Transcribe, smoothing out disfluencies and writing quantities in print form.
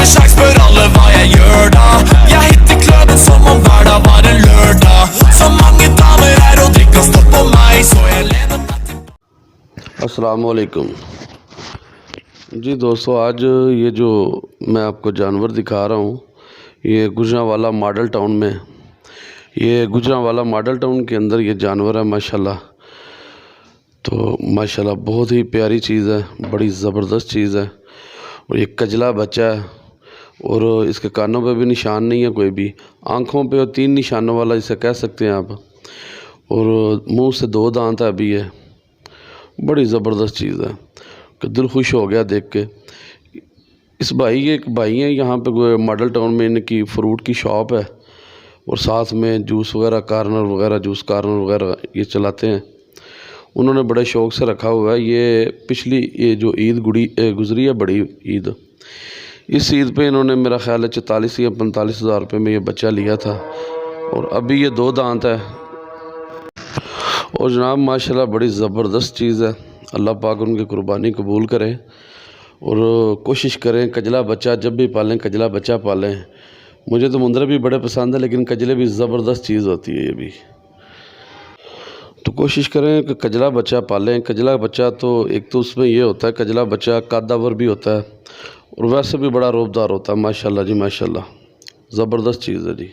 med sjans spør alle hva jeg gjør da. Jeg hitter kløven som om hverdag var en lørdag. Så mange damer her og de kan stå på meg, så jeg lener meg til. अस्सलाम वालेकुम जी दोस्तों, आज ये जो मैं आपको जानवर दिखा रहा हूँ ये गुजरांवाला मॉडल टाउन में, ये गुजरांवाला मॉडल टाउन के अंदर ये जानवर है माशाल्लाह। तो माशाल्लाह बहुत ही प्यारी चीज़ है, बड़ी ज़बरदस्त चीज़ है। और ये कजला बच्चा है और इसके कानों पे भी निशान नहीं है कोई भी, आँखों पे और 3 निशानों वाला इसे कह सकते हैं आप, और मुंह से 2 दांत है अभी है। बड़ी ज़बरदस्त चीज़ है कि दिल खुश हो गया देख के। इस भाई एक भाई हैं यहाँ पे मॉडल टाउन में, इनकी फ्रूट की शॉप है और साथ में जूस वगैरह कार्नर वगैरह, जूस कार्नर वगैरह ये चलाते हैं। उन्होंने बड़े शौक़ से रखा हुआ है। ये पिछली ये जो ईद गुज़री है, बड़ी ईद, इस ईद पे इन्होंने मेरा ख़्याल है 44 या 45 हज़ार रुपये में ये बच्चा लिया था और अभी ये 2 दांत है। और जनाब माशाल्लाह बड़ी ज़बरदस्त चीज़ है। अल्लाह पाक उनकी कुर्बानी कबूल करे और कोशिश करें कजला बच्चा जब भी पालें, कजला बच्चा पालें। मुझे तो मुंदरे भी बड़े पसंद है, लेकिन कजले भी ज़बरदस्त चीज़ होती है ये भी। तो कोशिश करें कि कजला बच्चा पालें। कजला बच्चा तो एक तो उसमें ये होता है, कजला बच्चा कद्दावर भी होता है और वैसे भी बड़ा रोबदार होता है। माशाल्लाह जी माशाल्लाह, ज़बरदस्त चीज़ है जी।